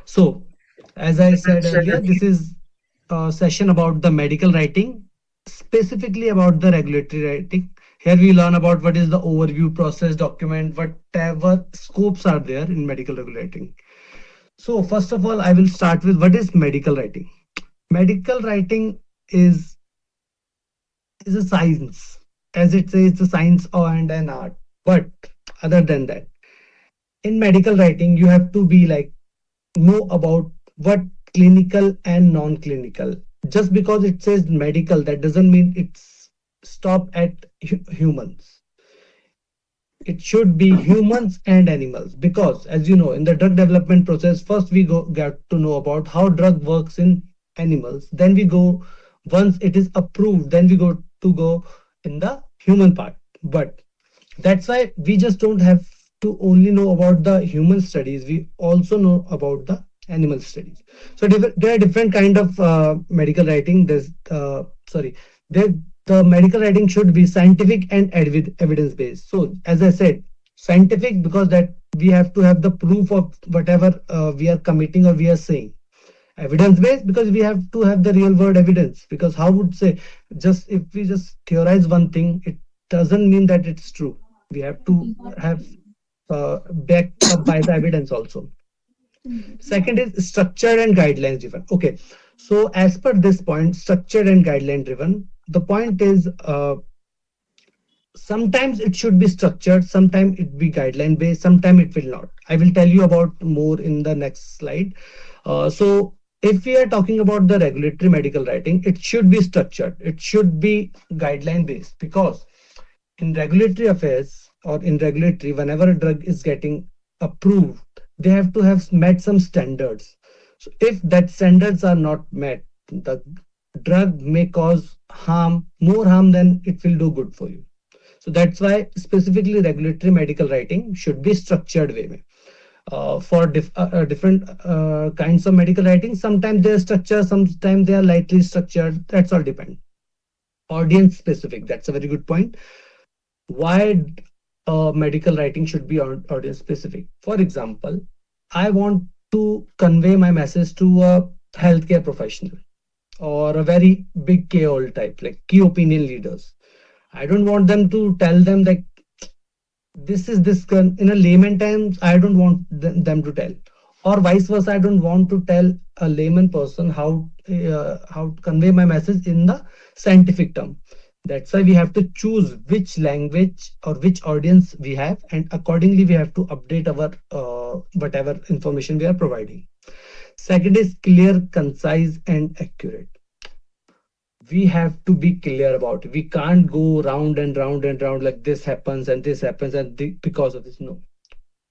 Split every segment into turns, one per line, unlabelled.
So, as I said earlier, this is a session about the medical writing, specifically about the regulatory writing. Here we learn about what is the overview, process, document, whatever scopes are there in medical writing. So, first of all, I will start with what is medical writing. Medical writing is is a science, as it says, it's a science and an art. But other than that, in medical writing, you have to be like know about what clinical and non-clinical. Just because it says medical, that doesn't mean it's stop at humans. It should be humans and animals, because as you know, in the drug development process, first we go get to know about how drug works in animals, then we go, once it is approved, then we go in the human part. But that's why we just don't have to only know about the human studies, we also know about the animal studies. So there are different kind of medical writing. There's sorry there The medical writing should be scientific and evidence based. So as I said, scientific, because that we have to have the proof of whatever we are committing or we are saying. Evidence based, because we have to have the real world evidence, because how would say, just if we just theorize one thing, it doesn't mean that it's true. We have to have backed up by the evidence also. Second is structured and guidelines driven. Okay, so as per this point, structured and guideline driven, the point is sometimes it should be structured, sometimes it be guideline based, sometimes it will not. I will tell you about more in the next slide. So if we are talking about the regulatory medical writing, it should be structured, it should be guideline based, because in regulatory affairs or in regulatory, whenever a drug is getting approved, they have to have met some standards. So if that standards are not met, the drug may cause harm, more harm than it will do good for you. So that's why specifically regulatory medical writing should be structured way. For different kinds of medical writing, sometimes they are structured, sometimes they are lightly structured. That's all depend. Audience specific. That's a very good point. Why medical writing should be audience specific? For example, I want to convey my message to a healthcare professional or a very big KOL type, like key opinion leaders. I don't want them to tell them like this is this in a layman terms. I don't want them to tell, or vice versa. I don't want to tell a layman person how to convey my message in the scientific term. That's why we have to choose which language or which audience we have, and accordingly we have to update our whatever information we are providing. Second is clear, concise, and accurate. We have to be clear about it. We can't go round and round and round like this happens and this happens and because of this. No.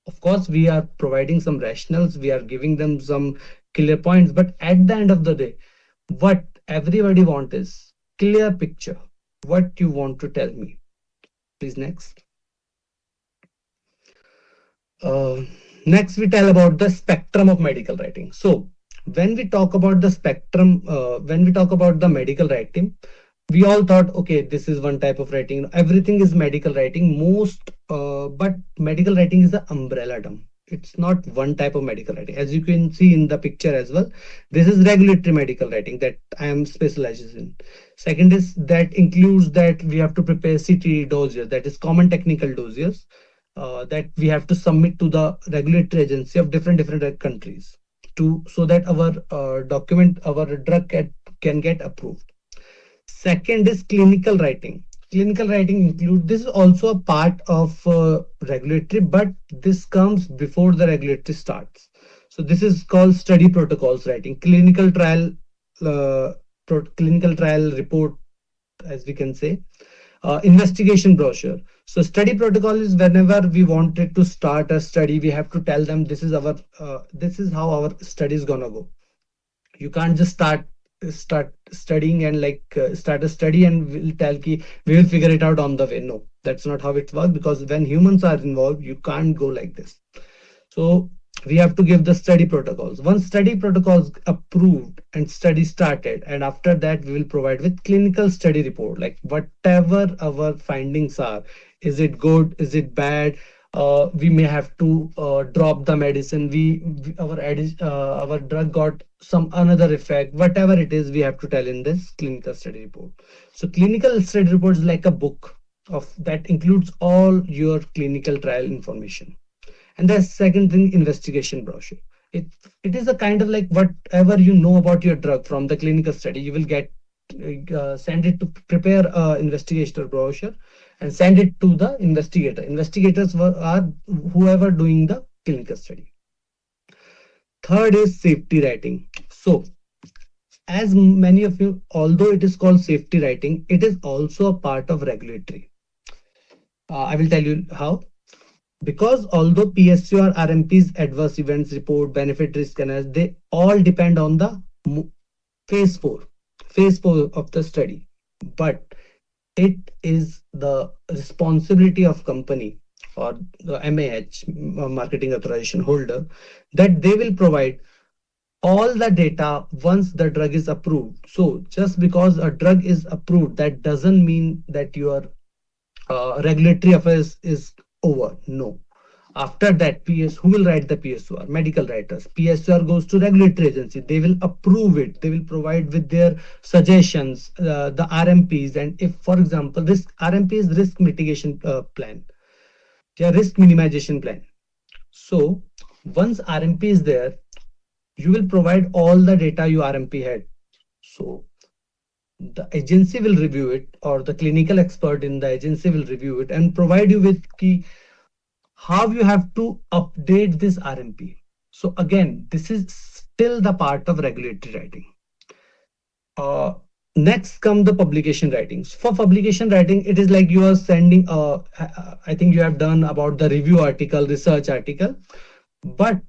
Of course, we are providing some rationals, we are giving them some clear points, but at the end of the day, what everybody wants is clear picture. What you want to tell me. Please next. Uh, Next, we tell about the spectrum of medical writing. So, when we talk about the spectrum, when we talk about the medical writing, we all thought, okay, this is one type of writing. Everything is medical writing. But medical writing is an umbrella term. It's not one type of medical writing. As you can see in the picture as well, this is regulatory medical writing that I am specialized in. Second is that includes that we have to prepare CT dossiers, that is common technical dossiers, that we have to submit to the regulatory agency of different countries to so that our our drug can get approved. Second is clinical writing. Clinical writing include, this is also a part of regulatory, but this comes before the regulatory starts. So this is called study protocols writing, clinical trial report, as we can say, investigation brochure. So study protocol is whenever we wanted to start a study, we have to tell them this is how our study is gonna go. You can't just start studying and start a study and we'll tell ki we will figure it out on the way. No, that's not how it works, because when humans are involved, you can't go like this. So we have to give the study protocols. Once study protocols approved and study started, and after that we will provide with clinical study report, like whatever our findings are. Is it good? Is it bad? We may have to drop the medicine. Our drug got some another effect. Whatever it is, we have to tell in this clinical study report. So clinical study report is like a book of that includes all your clinical trial information. And the second thing, investigation brochure. it it is a kind of like whatever you know about your drug from the clinical study, you will get send it to prepare a investigator brochure and send it to the investigators are whoever doing the clinical study. Third is safety writing. So as many of you, although it is called safety writing, it is also a part of regulatory. I will tell you how. Because although PSU or RMP's adverse events report, benefit risk analysis, they all depend on the phase 4, phase 4 of the study. But it is the responsibility of company or the MAH, marketing authorization holder, that they will provide all the data once the drug is approved. So just because a drug is approved, that doesn't mean that your regulatory affairs is over. No. After that, who will write the PSUR? Medical writers. PSUR goes to regulatory agency. They will approve it. They will provide with their suggestions, the RMPs. And if, for example, this RMP is risk mitigation plan, yeah, risk minimization plan. So once RMP is there, you will provide all the data you RMP had. So the agency will review it, or the clinical expert in the agency will review it and provide you with key how you have to update this RMP. So again, this is still the part of regulatory writing. Uh, Next come the publication writings. For publication writing, it is like you are sending. I think you have done about the review article, research article, but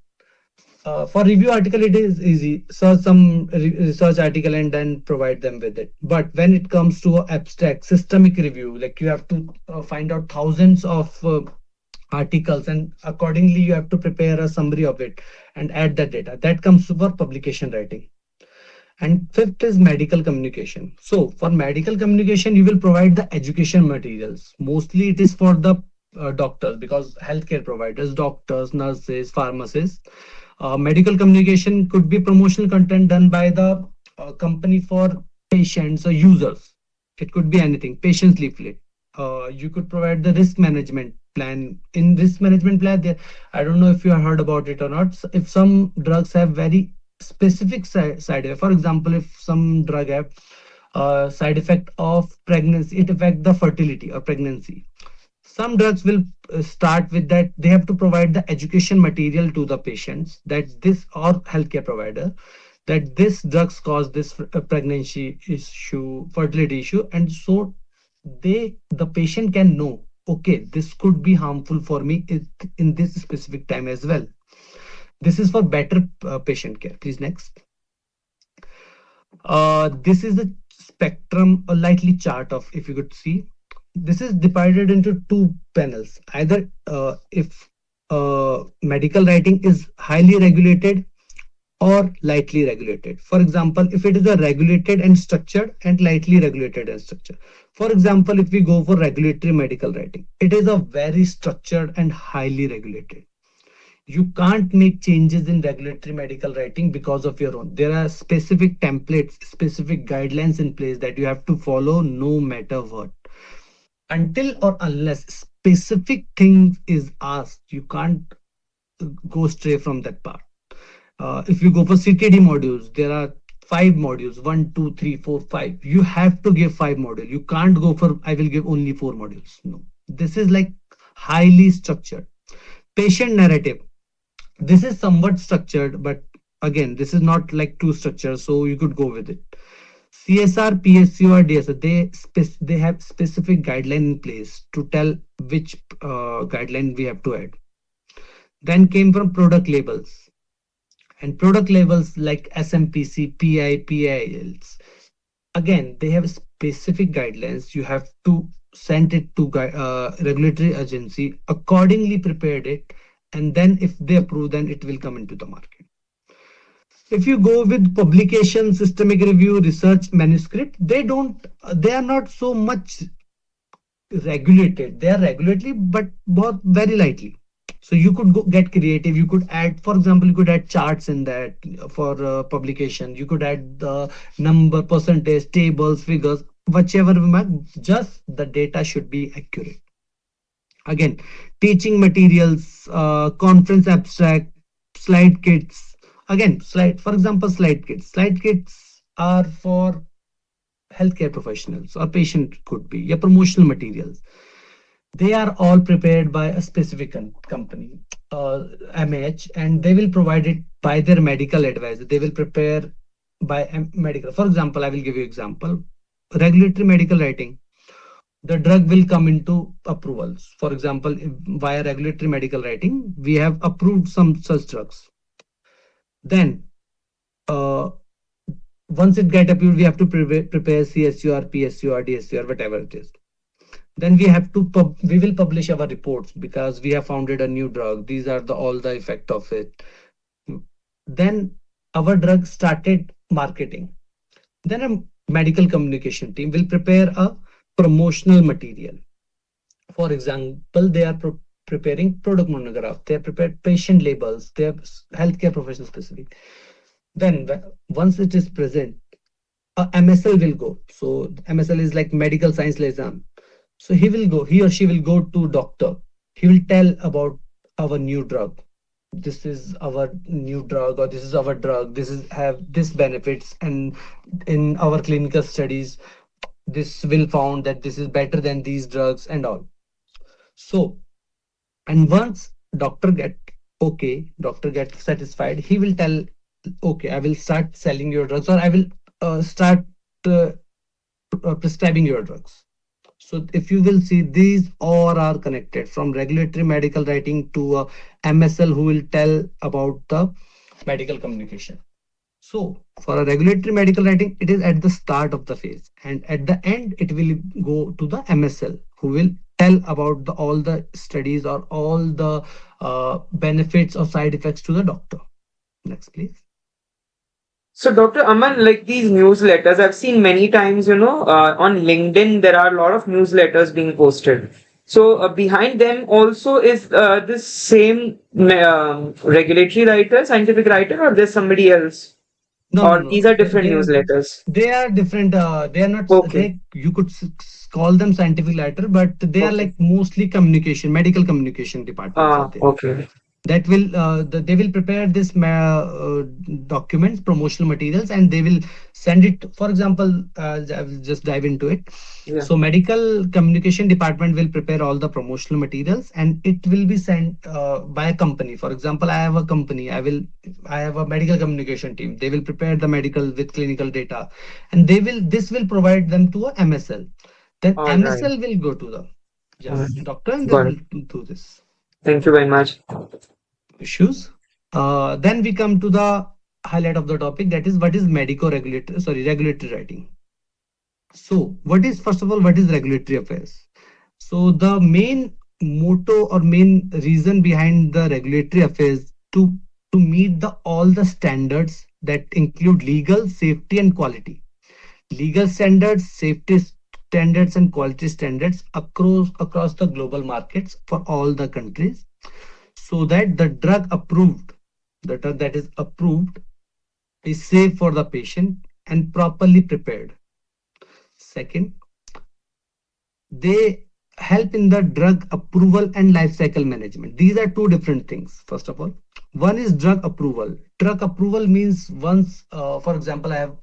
for review article it is easy, search some research article and then provide them with it. But when it comes to abstract systemic review, like you have to find out thousands of articles and accordingly you have to prepare a summary of it and add that data, that comes for publication writing. And fifth is medical communication. So for medical communication, you will provide the education materials. Mostly it is for the doctors, because healthcare providers, doctors, nurses, pharmacists. Medical communication could be promotional content done by the company for patients or users. It could be anything, patient's leaflet. You could provide the risk management plan. In risk management plan, there, I don't know if you have heard about it or not. If some drugs have very specific side effect, for example, if some drug have side effect of pregnancy, it affect the fertility or pregnancy. Some drugs will start with that. They have to provide the education material to the patients, that this, or healthcare provider, that this drugs cause this pregnancy issue, fertility issue, and so the patient can know, okay, this could be harmful for me in this specific time as well. This is for better patient care. Please next. This is the spectrum, a lightly chart of, if you could see, this is divided into two panels. Either if medical writing is highly regulated or lightly regulated. For example, if it is a regulated and structured and lightly regulated and structured. For example, if we go for regulatory medical writing, it is a very structured and highly regulated. You can't make changes in regulatory medical writing because of your own. There are specific templates, specific guidelines in place that you have to follow no matter what. Until or unless specific thing is asked, you can't go stray from that part. If you go for CTD modules, there are 5 modules, 1, 2, 3, 4, 5. You have to give 5 modules. You can't go for, I will give only 4 modules. No, this is like highly structured. Patient narrative, this is somewhat structured, but again, this is not like too structured, so you could go with it. CSR, PSU, or DSR, they have specific guideline in place to tell which guideline we have to add. Then came from product labels, and product labels like SMPC, PI, PILs. Again, they have specific guidelines. You have to send it to regulatory agency, accordingly prepared it, and then if they approve, then it will come into the market. If you go with publication, systemic review, research, manuscript, they are not so much regulated. They are regulated, but very lightly. So you could get creative. You could add, for example, you could add charts in that for publication. You could add the number, percentage, tables, figures, whichever we might. Just the data should be accurate. Again, teaching materials, conference abstract, slide kits. Again, slide, for example, slide kits. Slide kits are for healthcare professionals or patient, could be, yeah, promotional materials. They are all prepared by a specific company, MH, and they will provide it by their medical advisor. They will prepare by medical. For example, I will give you example. Regulatory medical writing. The drug will come into approvals. For example, via regulatory medical writing, we have approved some such drugs. Then, uh, once it get approved, we have to prepare CSUR, PSUR, DSUR, whatever it is. Then we have to we will publish our reports because we have founded a new drug. These are the all the effect of it. Then our drug started marketing. Then a medical communication team will prepare a promotional material. For example, they are preparing product monograph. They are prepared patient labels. They are healthcare professional specific. Then once it is present, a MSL will go. So MSL is like medical science liaison. So he will go, he or she will go to doctor. He will tell about our new drug. This is our new drug, or this is our drug. This is have this benefits, and in our clinical studies, this will found that this is better than these drugs and all. So, and once doctor get satisfied, he will tell, okay, I will start selling your drugs, or I will start uh, prescribing your drugs. So if you will see, these all are connected from regulatory medical writing to MSL who will tell about the medical communication. So for a regulatory medical writing, it is at the start of the phase, and at the end, it will go to the MSL who will tell about all the studies or all the benefits or side effects to the doctor. Next, please.
So, Dr. Aman, like these newsletters, I've seen many times, on LinkedIn, there are a lot of newsletters being posted. So, behind them also is this same regulatory writer, scientific writer, or there's somebody else?
No, no,
Or
no.
these are different newsletters?
They are different. They are not.
Okay.
They, you could call them scientific writer, but they are
Okay.
like mostly communication, medical communication departments are
Ah,
there.
okay.
That will they will prepare this documents, promotional materials, and they will send it. For example, I will just dive into it.
Yeah.
So medical communication department will prepare all the promotional materials, and it will be sent by a company. For example, I have a company. I have a medical communication team. They will prepare the medical with clinical data, and they will this will provide them to a MSL. Then
All right.
MSL will go to the,
All
yeah,
right.
doctor, and they
Got it.
will do this
Thank you very much.
issues. Then we come to the highlight of the topic, that is what is medico regulatory, sorry, regulatory writing. So what is, first of all, what is regulatory affairs? So the main motto or main reason behind the regulatory affairs to meet the all the standards that include legal, safety, and quality. Legal standards, safety standards, and quality standards across the global markets for all the countries, so that the drug that is approved is safe for the patient and properly prepared. Second, they help in the drug approval and life cycle management. These are two different things. First of all, one is drug approval. Drug approval means once, for example, I have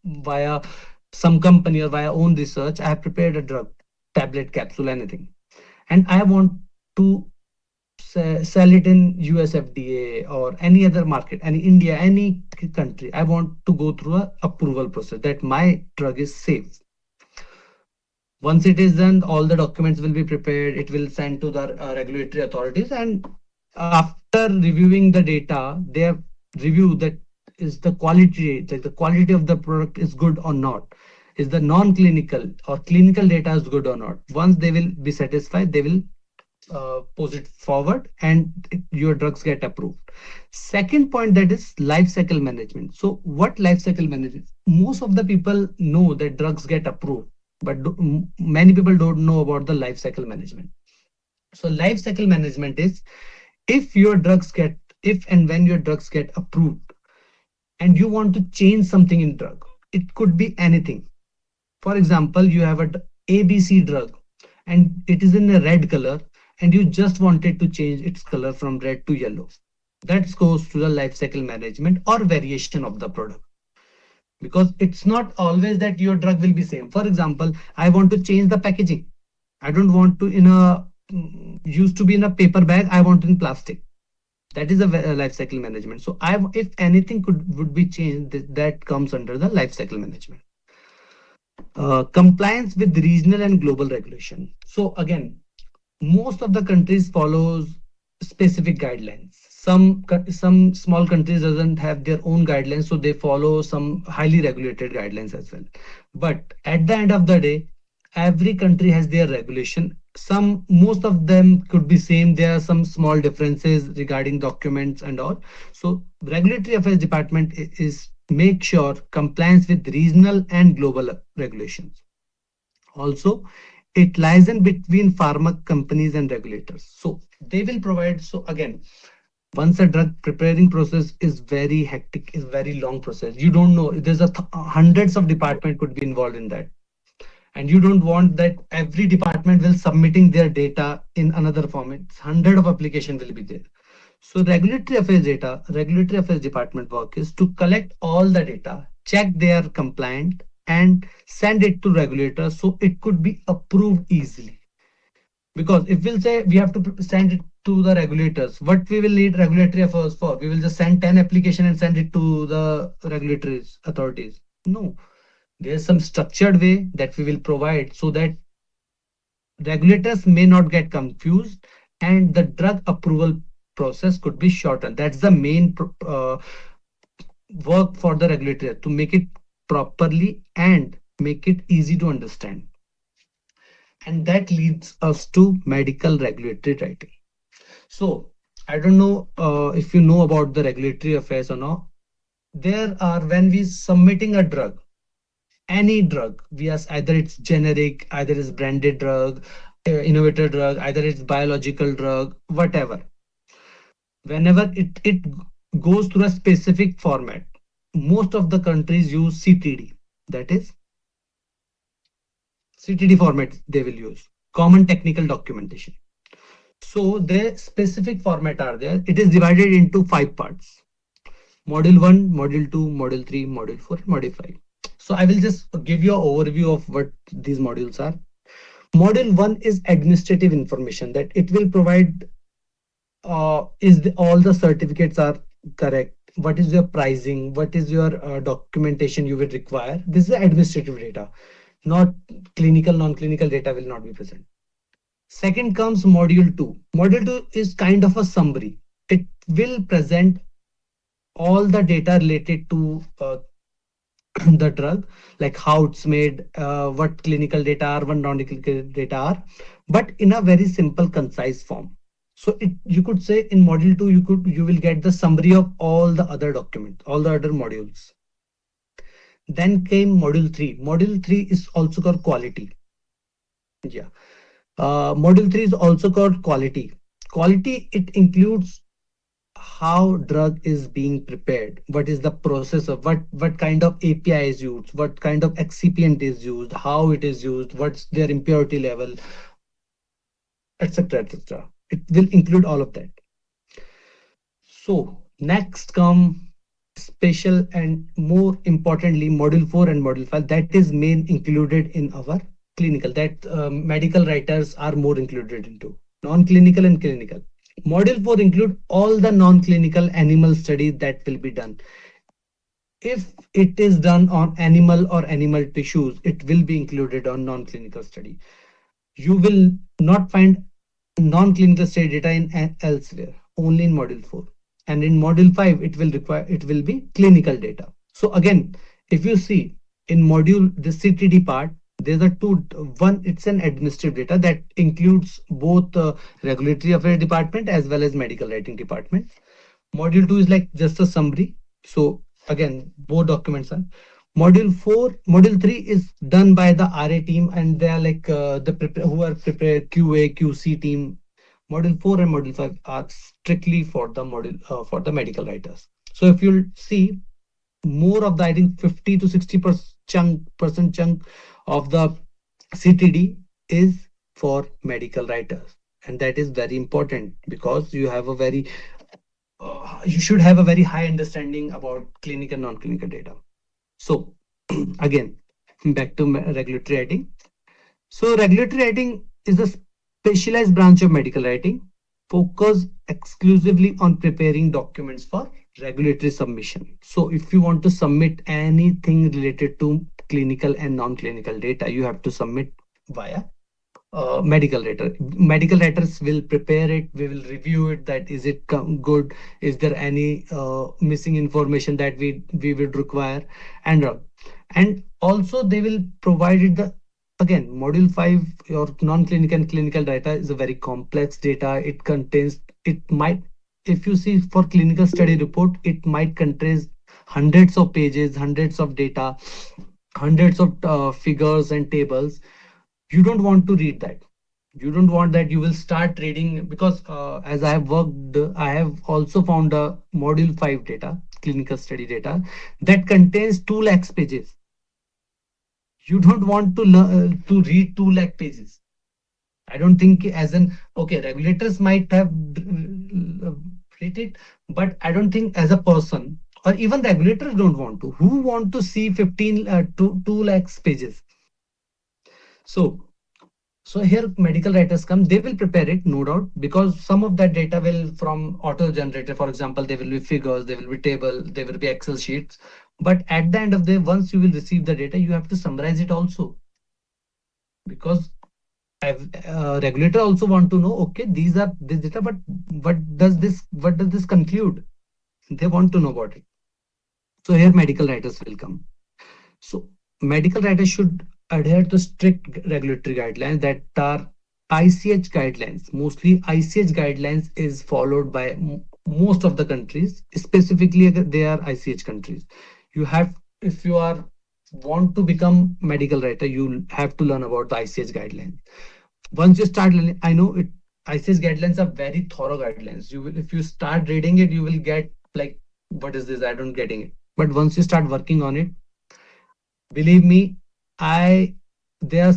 via some company or via own research, I have prepared a drug, tablet, capsule, anything, and I want to sell it in USFDA or any other market, any India, any country. I want to go through a approval process that my drug is safe. Once it is done, all the documents will be prepared. It will send to the regulatory authorities, and after reviewing the data, they have review that is the quality, like the quality of the product is good or not. Is the non-clinical or clinical data is good or not? Once they will be satisfied, they will pose it forward, and your drugs get approved. Second point, that is life cycle management. So what life cycle management, most of the people know that drugs get approved, but many people don't know about the life cycle management. So life cycle management is, if your drugs get if and when your drugs get approved and you want to change something in drug, it could be anything. For example, you have a ABC drug and it is in a red color, and you just wanted to change its color from red to yellow. That goes to the life cycle management or variation of the product, because it's not always that your drug will be same. For example, I want to change the packaging. I don't want to in a used to be in a paper bag, I want in plastic. That is a life cycle management. So I, if anything could would be changed, that comes under the life cycle management. Compliance with regional and global regulation. So again, most of the countries follows specific guidelines. Some small countries doesn't have their own guidelines, so they follow some highly regulated guidelines as well. But at the end of the day, every country has their regulation. Some Most of them could be same. There are some small differences regarding documents and all. So regulatory affairs department is make sure compliance with regional and global regulations. Also, it lies in between pharma companies and regulators. So they will provide. So again, once a drug preparing process is very hectic, is very long process. You don't know. There's hundreds of department could be involved in that, and you don't want that every department will submitting their data in another format. Hundred of application will be there. So regulatory affairs department work is to collect all the data, check they are compliant, and send it to regulators so it could be approved easily. Because if we'll say we have to send it to the regulators, what we will need regulatory affairs for? We will just send 10 application and send it to the regulatory authorities. No, there's some structured way that we will provide so that regulators may not get confused and the drug approval process could be shortened. That's the main work for the regulator, to make it properly and make it easy to understand. And that leads us to medical regulatory writing. So I don't know if you know about the regulatory affairs or not. There are, when we submitting a drug, any drug, we are either it's generic, either it's branded drug, innovator drug, either it's biological drug, whatever. Whenever it goes through a specific format, most of the countries use CTD. That is CTD format they will use. Common technical documentation. So the specific format are there. It is divided into 5 parts. Module 1, Module 2, Module 3, Module 4, Module 5. So I will just give you an overview of what these modules are. Module 1 is administrative information, that it will provide all the certificates are correct, what is your pricing, what is your documentation you will require. This is administrative data, not clinical, non-clinical data will not be present. Second comes module 2. Module 2 is kind of a summary. It will present all the data related to the drug, like how it's made, what clinical data are, what non-clinical data are, but in a very simple, concise form. So you could say in module 2 you will get the summary of all the other documents, all the other modules. Then came module 3. Module 3 is also called quality. Yeah. Module 3 is also called quality. Quality, it includes how drug is being prepared, what is the process of what kind of API is used, what kind of excipient is used, how it is used, what's their impurity level, etc, etc. It will include all of that. So next come special and more importantly module 4 and module 5, that is main included in our clinical, that medical writers are more included into non-clinical and clinical. Module 4 include all the non-clinical animal studies that will be done. If it is done on animal or animal tissues, it will be included on non-clinical study. You will not find non-clinical study data in elsewhere, only in module 4. And in module 5, it will be clinical data. So again, if you see in module the CTD part, there's a two. One, it's an administrative data that includes both regulatory affairs department as well as medical writing department. Module 2 is like just a summary. So again, both documents are. Module 4, Module 3 is done by the RA team, and they are like who are prepared QA QC team. Module 4 and Module 5 are strictly for the module for the medical writers. So if you'll see, more of the, I think 50 to 60% chunk of the CTD is for medical writers, and that is very important because you should have a very high understanding about clinical and non-clinical data. So again, back to regulatory writing. So regulatory writing is a specialized branch of medical writing focused exclusively on preparing documents for regulatory submission. So if you want to submit anything related to clinical and non-clinical data, you have to submit via medical writer. Medical writers will prepare it. We will review it. That is it good? Is there any missing information that we would require? And also they will provide it the, again, module 5, your non-clinical and clinical data is a very complex data. It contains, it might, if you see for clinical study report, it might contain hundreds of pages, hundreds of data, hundreds of figures and tables. You don't want to read that. You don't want that. You will start reading because as I have worked, I have also found a module 5 data, clinical study data, that contains 2 lakhs pages. You don't want to learn to read 2 lakh pages. I don't think as an, okay, regulators might have read it, but I don't think as a person, or even regulators don't want to. Who want to see 15 2 lakhs pages? So so here medical writers come, they will prepare it, no doubt, because some of that data will from auto generated. For example, there will be figures, there will be table, there will be Excel sheets. But at the end of the day, once you will receive the data, you have to summarize it also, because regulator also want to know, okay, these are this data, but what does this conclude? They want to know about it. So here medical writers will come. So medical writers should adhere to strict regulatory guidelines that are ICH guidelines. Mostly ICH guidelines is followed by most of the countries. Specifically, they are ICH countries. You have, if you are want to become medical writer, you have to learn about the ICH guidelines. Once you start learning, I know it. ICH guidelines are very thorough guidelines. You will, if you start reading it, you will get like, what is this? I don't getting it. But once you start working on it, believe me, I there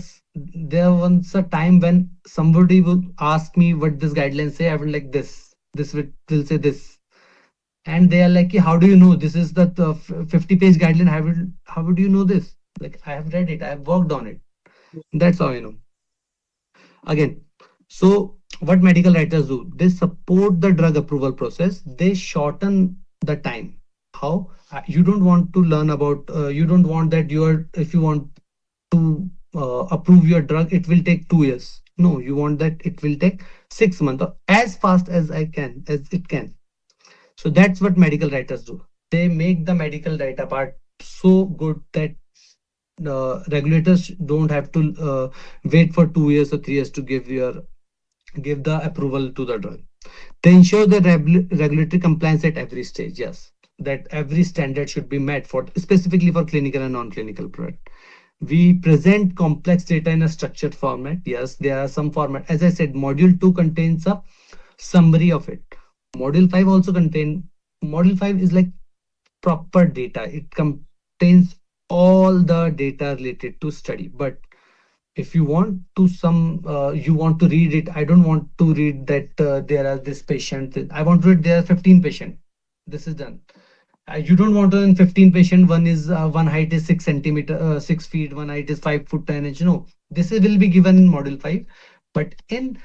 once a time when somebody would ask me what this guidelines say. I would like this will say this, and they are like, how do you know this is the 50-page guideline? How would you know this? Like, I have read it, I have worked on it. That's how I know. Again, so what medical writers do, they support the drug approval process, they shorten the time. How? You don't want to learn about, you don't want that you are, if you want to approve your drug, it will take 2 years. No, you want that it will take 6 months, or as fast as I can, as it can. So that's what medical writers do. They make the medical data part so good that regulators don't have to wait for 2 years or 3 years to give the approval to the drug. They ensure the regulatory compliance at every stage. Yes, that every standard should be met for specifically for clinical and non-clinical product. We present complex data in a structured format. Yes, there are some format. As I said, module 2 contains a summary of it. Module 5 also contain. Module 5 is like proper data. It contains all the data related to study. But if you want to you want to read it, I don't want to read that there are this patient, I want to read there are 15 patient. This is done. You don't want to in 15 patient, one is one height is 6 centimeter 6 feet, one height is 5 foot 10 inch. No, this will be given in module 5. But in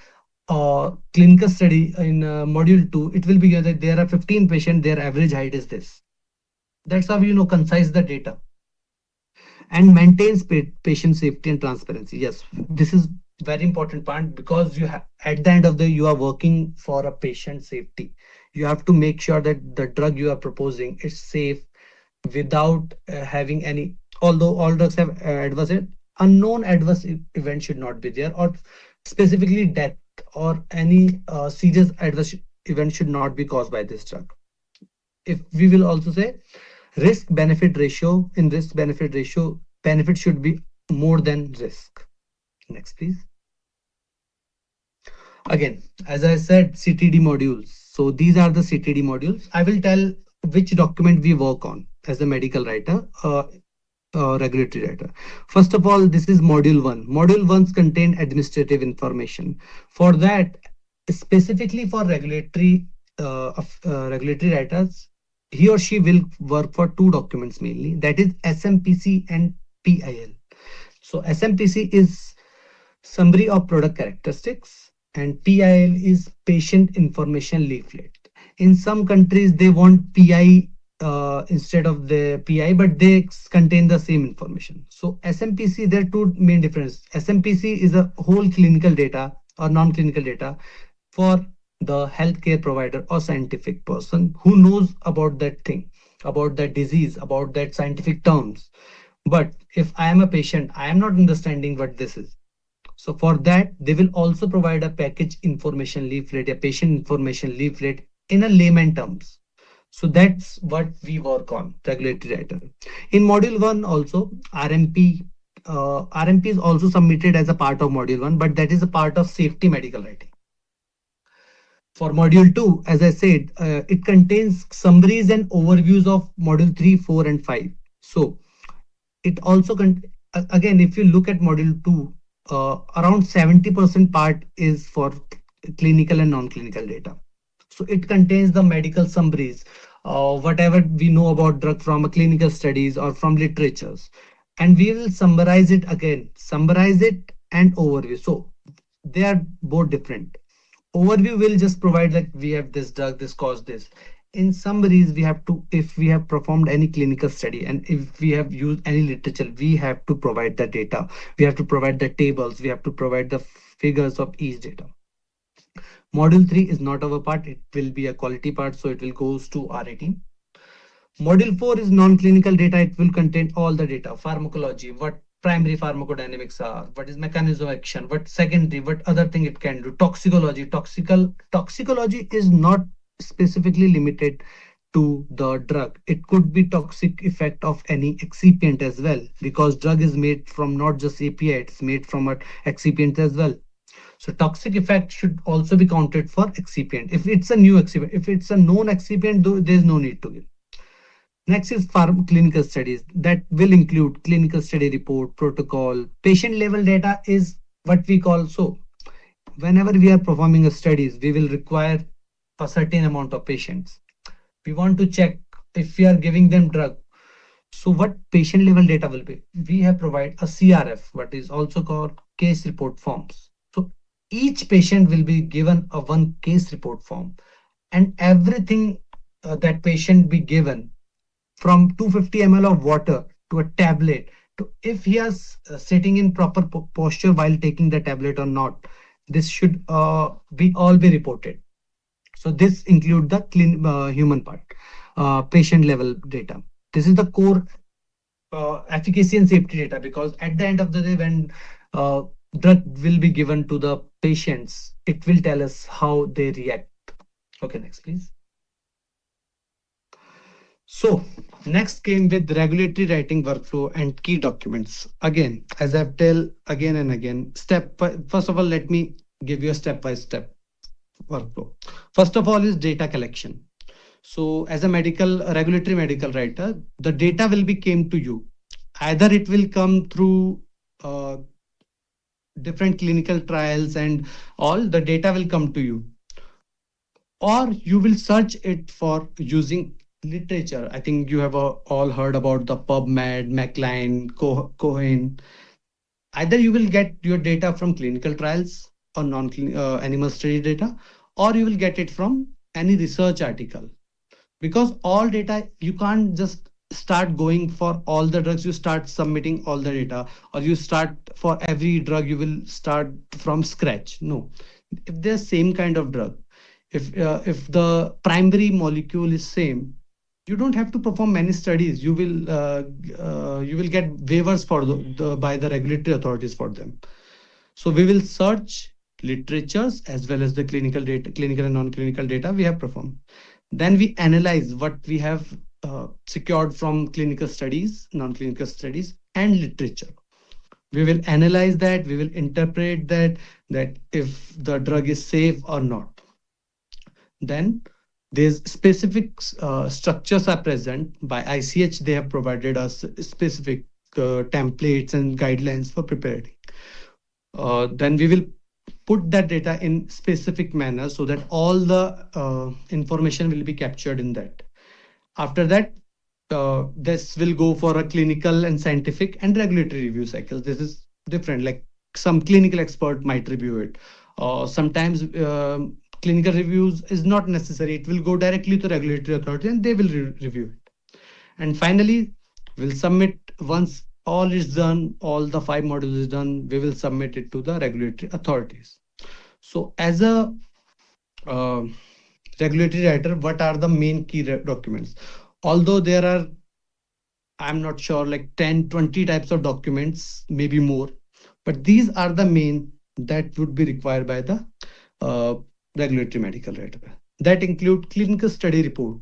clinical study in module 2, it will be given that there are 15 patient, their average height is this. That's how concise the data, and maintains patient safety and transparency. Yes, this is very important part, because you have, at the end of the day, you are working for a patient safety. You have to make sure that the drug you are proposing is safe without having any, although all drugs have adverse unknown adverse event should not be there, or specifically death or any serious adverse event should not be caused by this drug. If we will also say risk benefit ratio, in risk benefit ratio, benefit should be more than risk. Next please. Again, as I said, CTD modules. So these are the CTD modules. I will tell which document we work on as a medical writer, regulatory writer. First of all, this is module one. Module ones contain administrative information. For that, specifically for regulatory writers, he or she will work for two documents mainly. That is SMPC and PIL. So SMPC is summary of product characteristics, and PIL is patient information leaflet. In some countries, they want PI instead of the PI, but they contain the same information. So SMPC, there are two main differences. SMPC is a whole clinical data or non-clinical data for the healthcare provider or scientific person who knows about that thing, about that disease, about that scientific terms. But if I am a patient, I am not understanding what this is. So for that, they will also provide a package information leaflet, a patient information leaflet in a layman terms. So that's what we work on, regulatory writer. In module one also, RMP, RMP is also submitted as a part of module one, but that is a part of safety medical writing. For module two, as I said, it contains summaries and overviews of module three, four, and five. So it also again, if you look at module 2, around 70% part is for clinical and non-clinical data. So it contains the medical summaries, whatever we know about drug from a clinical studies or from literatures, and we will summarize it again, summarize it and overview. So they are both different. Overview will just provide that we have this drug, this caused this. In summaries, we have to, if we have performed any clinical study and if we have used any literature, we have to provide the data. We have to provide the tables. We have to provide the figures of each data. Module 3 is not our part. It will be a quality part, so it will goes to R18. Module 4 is non-clinical data. It will contain all the data, pharmacology, what primary pharmacodynamics are, what is mechanism of action, what secondary, what other thing it can do, toxicology. Toxicology is not specifically limited to the drug. It could be toxic effect of any excipient as well, because drug is made from not just API, it's made from an excipient as well. So toxic effect should also be counted for excipient. If it's a new excipient, if it's a known excipient, there is no need to give. Next is clinical studies that will include clinical study report, protocol, patient level data is what we call. So whenever we are performing a studies, we will require a certain amount of patients. We want to check if we are giving them drug. So what patient level data will be? We have provide a CRF, what is also called case report forms. So each patient will be given a one case report form, and everything that patient be given from 250 ml of water to a tablet to if he is sitting in proper posture while taking the tablet or not, this should be all be reported. So this include the human part, patient level data. This is the core efficacy and safety data, because at the end of the day, when uh, drug will be given to the patients, it will tell us how they react. Okay, next please. So next came with regulatory writing workflow and key documents. Again, as I've tell again and again, first of all, let me give you a step by step workflow. First of all is data collection. So as a regulatory medical writer, the data will be came to you. Either it will come through uh, different clinical trials and all the data will come to you, or you will search it for using literature. I think you have all heard about the PubMed, MacLean, Cohen. Either you will get your data from clinical trials or non animal study data, or you will get it from any research article. Because all data, you can't just start going for all the drugs, you start submitting all the data, or you start for every drug, you will start from scratch. No, if they're same kind of drug, if the primary molecule is same, you don't have to perform many studies. You will get waivers for by the regulatory authorities for them. So we will search literatures as well as the clinical data, clinical and non-clinical data we have performed. Then we analyze what we have secured from clinical studies, non-clinical studies, and literature. We will analyze that, we will interpret that, that if the drug is safe or not. Then there's specific structures are present by ICH. They have provided us specific templates and guidelines for preparing. Then we will put that data in specific manner so that all the information will be captured in that. After that, this will go for a clinical and scientific and regulatory review cycles. This is different. Like some clinical expert might review it. Sometimes clinical reviews is not necessary. It will go directly to regulatory authority and they will review it. And finally, we'll submit once all is done, all the 5 modules is done, we will submit it to the regulatory authorities. So as a uh, regulatory writer, what are the main key documents? Although there are, I'm not sure, like 10, 20 types of documents, maybe more, but these are the main that would be required by the uh, regulatory medical writer. That include clinical study report.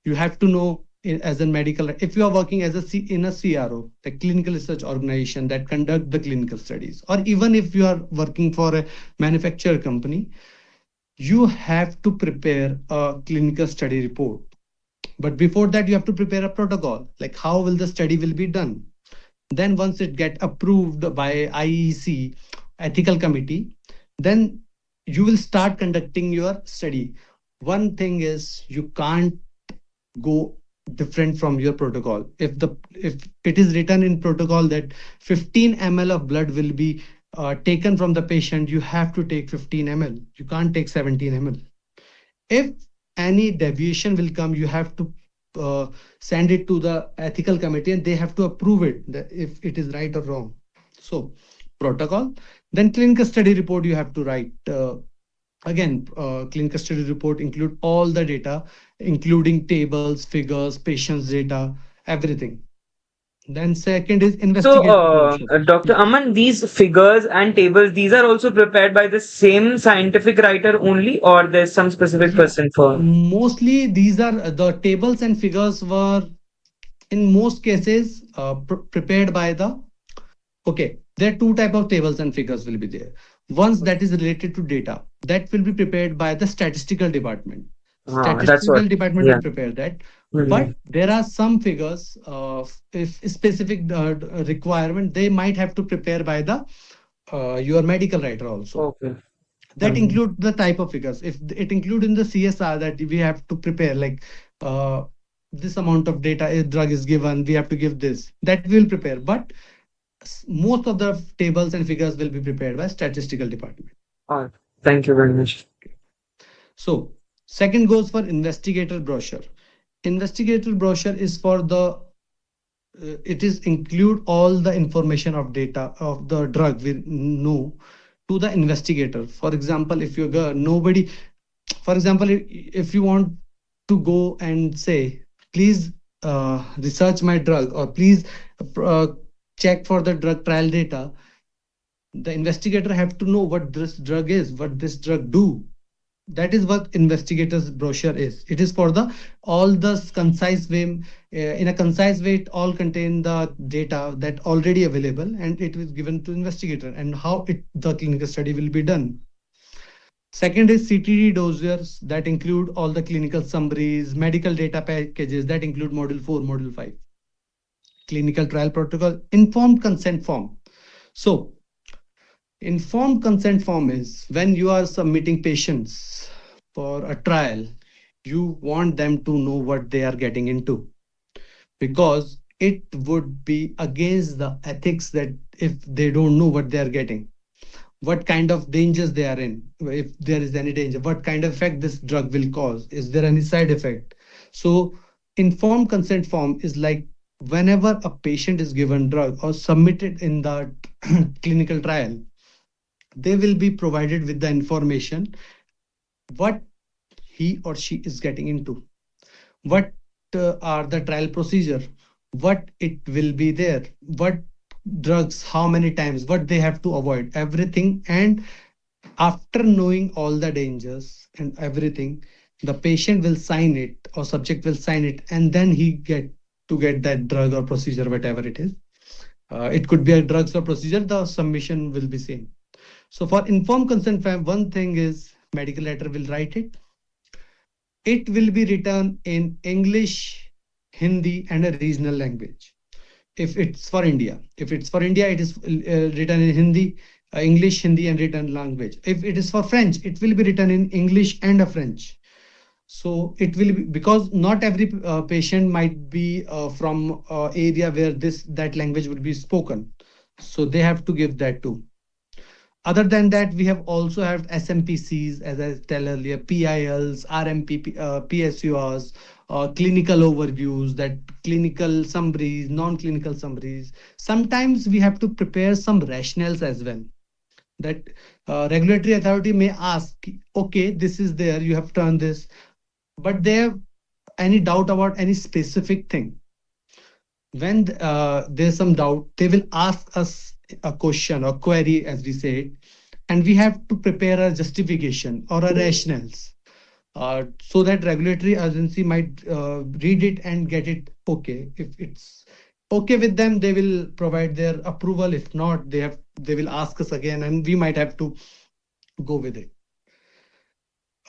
You have to know as a medical, if you are working as a in a CRO, the clinical research organization that conduct the clinical studies, or even if you are working for a manufacturer company, you have to prepare a clinical study report. But before that, you have to prepare a protocol, like how will the study will be done. Then once it get approved by IEC, ethical committee, then you will start conducting your study. One thing is you can't go different from your protocol. If it is written in protocol that 15 ml of blood will be taken from the patient, you have to take 15 ml. You can't take 17 ml. If any deviation will come, you have to send it to the ethical committee and they have to approve it, if it is right or wrong. So protocol, then clinical study report you have to write. Again, clinical study report include all the data, including tables, figures, patients data, everything. Then second is
So,
investigator brochure.
Dr.
Yes.
Aman, these figures and tables, these are also prepared by the same scientific writer only, or there's some specific
Yeah,
person for?
mostly these are the tables and figures were in most cases prepared by the, okay, there are two type of tables and figures will be there. Once that is related to data, that will be prepared by the statistical department.
That's what.
Statistical department
Yeah.
will prepare that.
Mhm.
But there are some figures, if specific requirement, they might have to prepare by the your medical writer also.
Okay.
That
Mhm.
include the type of figures. If it include in the CSR that we have to prepare, like uh, this amount of data, a drug is given, we have to give this, that we will prepare. But most of the tables and figures will be prepared by statistical department.
All right. Thank you very much.
So second goes for investigator brochure. Investigator brochure is for the it is include all the information of data of the drug we know to the investigator. For example, if you go nobody, for example, if you want to go and say, please research my drug, or please uh, check for the drug trial data, the investigator have to know what this drug is, what this drug do. That is what investigators brochure is. It is for the all the concise way, in a concise way, it all contain the data that already available, and it is given to investigator and how it the clinical study will be done. Second is CTD dossiers that include all the clinical summaries, medical data packages that include module 4, module 5, clinical trial protocol, informed consent form. So informed consent form is when you are submitting patients for a trial, you want them to know what they are getting into, because it would be against the ethics that if they don't know what they are getting, what kind of dangers they are in, if there is any danger, what kind of effect this drug will cause, is there any side effect. So informed consent form is like whenever a patient is given drug or submitted in the clinical trial, they will be provided with the information what he or she is getting into, what are the trial procedure, what it will be there, what drugs, how many times, what they have to avoid, everything. And after knowing all the dangers and everything, the patient will sign it or subject will sign it, and then he get to get that drug or procedure, whatever it is. It could be a drugs or procedure, the submission will be same. So for informed consent, one thing is medical letter will write it. It will be written in English, Hindi, and a regional language. If it's for India, it is written in Hindi, English, Hindi, and written language. If it is for French, it will be written in English and a French. So it will be, because not every patient might be from area where this that language would be spoken, so they have to give that too. Other than that, we have also have SMPCs, as I tell earlier, PILs, RMP, PSURs, clinical overviews, that clinical summaries, non-clinical summaries. Sometimes we have to prepare some rationales as well. That regulatory authority may ask, okay, this is there, you have done this, but they have any doubt about any specific thing. When there's some doubt, they will ask us a question or query, as we say, and we have to prepare a justification or a rationales, so that regulatory agency might read it and get it okay. If it's okay with them, they will provide their approval. If not, they will ask us again, and we might have to go with it.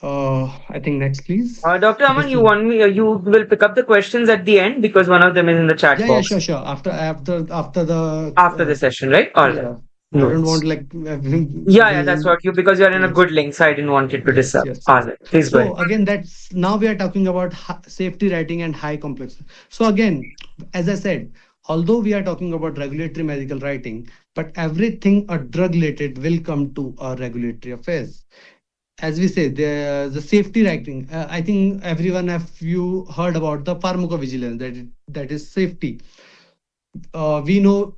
I think next, please.
Dr. Aman,
This
you
is,
want me? You will pick up the questions at the end because one of them is in the
yeah,
chat
yeah, sure,
box
sure. After the
after the session, right? All right.
yeah. I don't
No.
want like
Yeah, yeah, that's
will.
what you because you're in a
Yes.
good link, so I didn't want it to
Yes,
disturb.
yes, yes.
All right, please go
So
ahead.
again, that's now we are talking about safety rating and high complexity. So again, as I said, although we are talking about regulatory medical writing, but everything a drug related will come to a regulatory affairs. As we say, the safety rating. I think everyone have you heard about the pharmacovigilance, that is safety. We know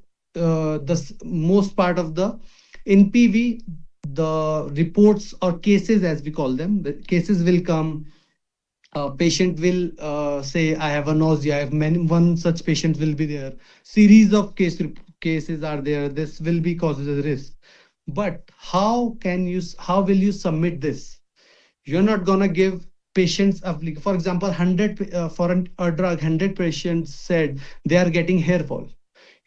most part of the in PV, the reports or cases, as we call them, the cases will come. Patient will say, I have a nausea. I have many, one such patient will be there. Series of cases are there. This will be causes a risk. But how will you submit this? You're not gonna give patients for example, 100 for a drug, 100 patients said they are getting hair fall.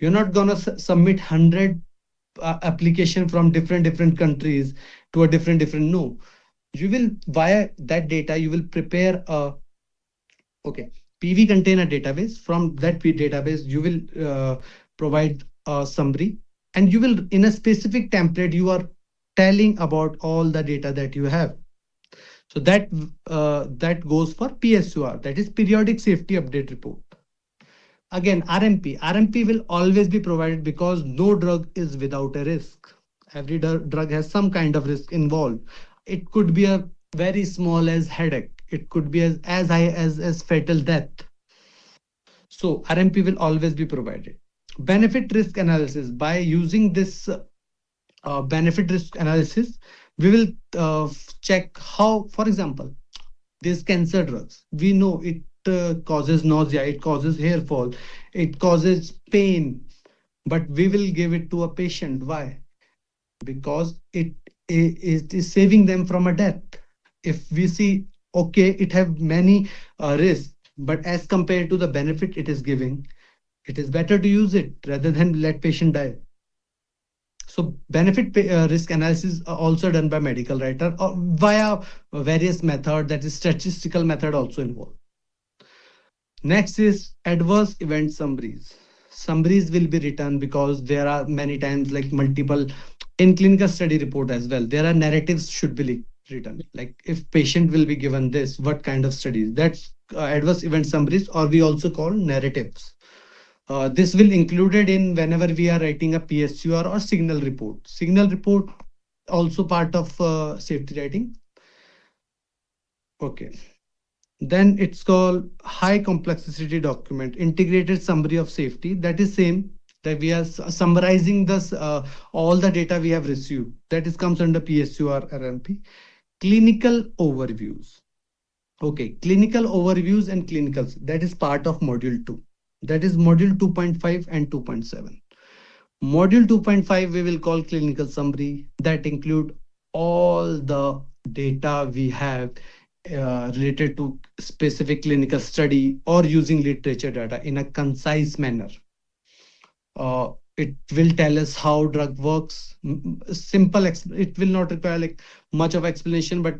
You're not gonna submit 100 application from different countries to a different. No, you will, via that data, you will prepare a, okay, PV contain a database. From that database, you will provide a summary, and you will, in a specific template, you are telling about all the data that you have. So that goes for PSUR, that is periodic safety update report. Again, RMP will always be provided because no drug is without a risk. Every drug has some kind of risk involved. It could be a very small as headache. It could be as high as fatal death. So RMP will always be provided. Benefit risk analysis. By using this benefit risk analysis, we will check how, for example, these cancer drugs, we know it causes nausea, it causes hair fall, it causes pain, but we will give it to a patient. Why? Because it is saving them from a death. If we see, okay, it have many risks, but as compared to the benefit it is giving, it is better to use it rather than let patient die. So benefit risk analysis are also done by medical writer or via various method, that is statistical method also involved. Next is adverse event summaries. Summaries will be written because there are many times like multiple in clinical study report as well. There are narratives should be written. Like if patient will be given this, what kind of studies? That's adverse event summaries, or we also call narratives. This will included in whenever we are writing a PSUR or signal report. Signal report also part of safety writing. Okay. Then it's called high complexity document, integrated summary of safety. That is same, that we are summarizing this all the data we have received. That is comes under PSU or RMP. Clinical overviews. Okay, clinical overviews and clinicals. That is part of module 2. That is module 2.5 and 2.7. Module 2.5 we will call clinical summary. That include all the data we have related to specific clinical study or using literature data in a concise manner. It will tell us how drug works. Simple it will not require like much of explanation, but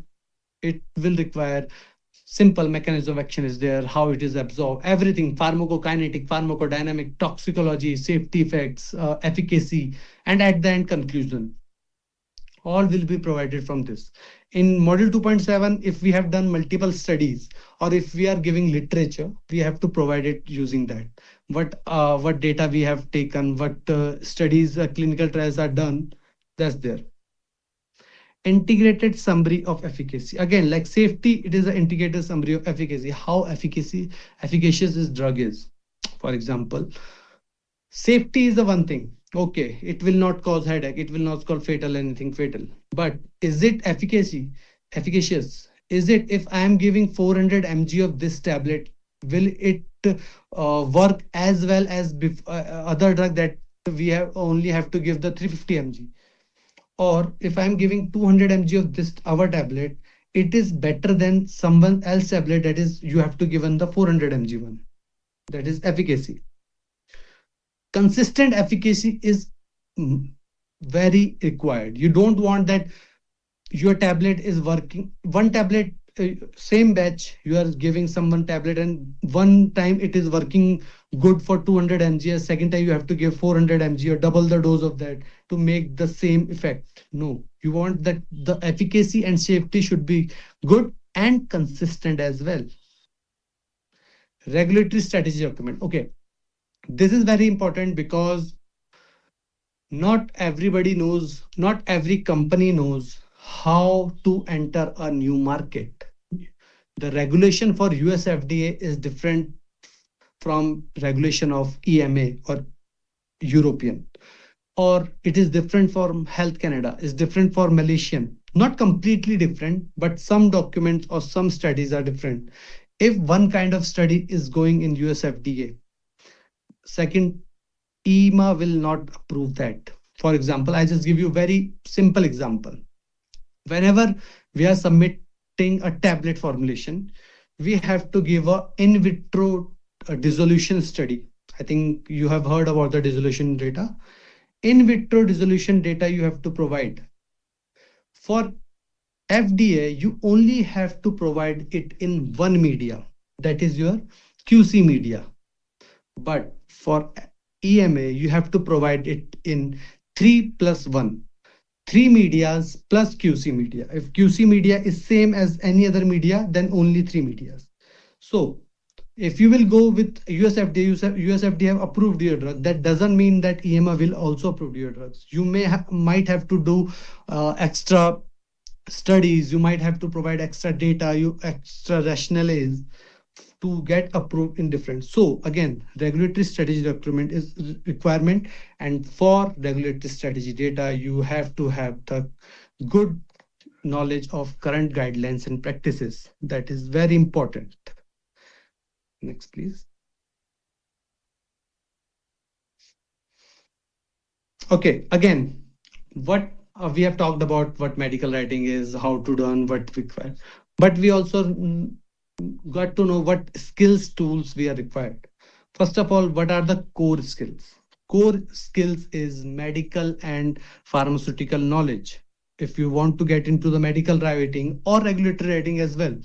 it will require simple mechanism of action is there, how it is absorbed, everything: pharmacokinetic, pharmacodynamic, toxicology, safety effects, efficacy, and at the end conclusion. All will be provided from this. In module 2.7, if we have done multiple studies or if we are giving literature, we have to provide it using that. What data we have taken, what studies, clinical trials are done, that's there. Integrated summary of efficacy. Again, like safety, it is an integrated summary of efficacy, how efficacious this drug is. For example, safety is the one thing. Okay, it will not cause headache, it will not cause fatal anything fatal. But is it efficacy? Efficacious? Is it, if I am giving 400 mg of this tablet, will it work as well as other drug that we have only have to give the 350 mg? Or if I'm giving 200 mg of this our tablet, it is better than someone else tablet that is you have to given the 400 mg one. That is efficacy. Consistent efficacy is very required. You don't want that your tablet is working one tablet, same batch you are giving someone tablet, and one time it is working good for 200 mg, a second time you have to give 400 mg or double the dose of that to make the same effect. No, you want that the efficacy and safety should be good and consistent as well. Regulatory strategy document. Okay, this is very important because not everybody knows, not every company knows how to enter a new market. The regulation for US FDA is different from regulation of EMA or European, or it is different from Health Canada, is different for Malaysian. Not completely different, but some documents or some studies are different. If one kind of study is going in US FDA, second EMA will not approve that. For example, I just give you a very simple example. Whenever we are submitting a tablet formulation, we have to give a in vitro dissolution study. I think you have heard about the dissolution data. In vitro dissolution data you have to provide. For FDA, you only have to provide it in one media, that is your QC media. But for EMA, you have to provide it in 3 plus 1, 3 medias plus QC media. If QC media is same as any other media, then only 3 medias. So if you will go with USFDA, USFDA have approved your drug. That doesn't mean that EMA will also approve your drugs. You might have to do extra studies. You might have to provide extra data, you extra rationales to get approved in different. So again, regulatory strategy document is requirement, and for regulatory strategy data, you have to have the good knowledge of current guidelines and practices. That is very important. Next, please. Okay, again, what we have talked about what medical writing is, how to done, what required, but we also got to know what skills tools we are required. First of all, what are the core skills? Core skills is medical and pharmaceutical knowledge. If you want to get into the medical writing or regulatory writing as well,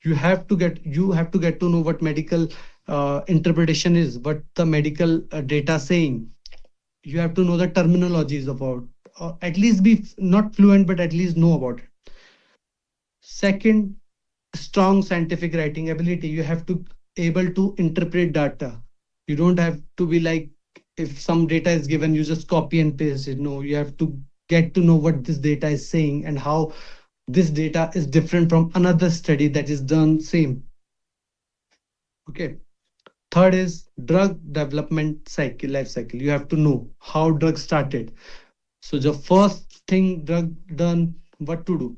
you have to get to know what medical interpretation is, what the medical data saying. You have to know the terminologies about, or at least be not fluent, but at least know about it. Second, strong scientific writing ability. You have to able to interpret data. You don't have to be like, if some data is given, you just copy and paste it. No, you have to get to know what this data is saying and how this data is different from another study that is done same. Okay. Third is drug development cycle, life cycle. You have to know how drug started. So the first thing drug done, what to do?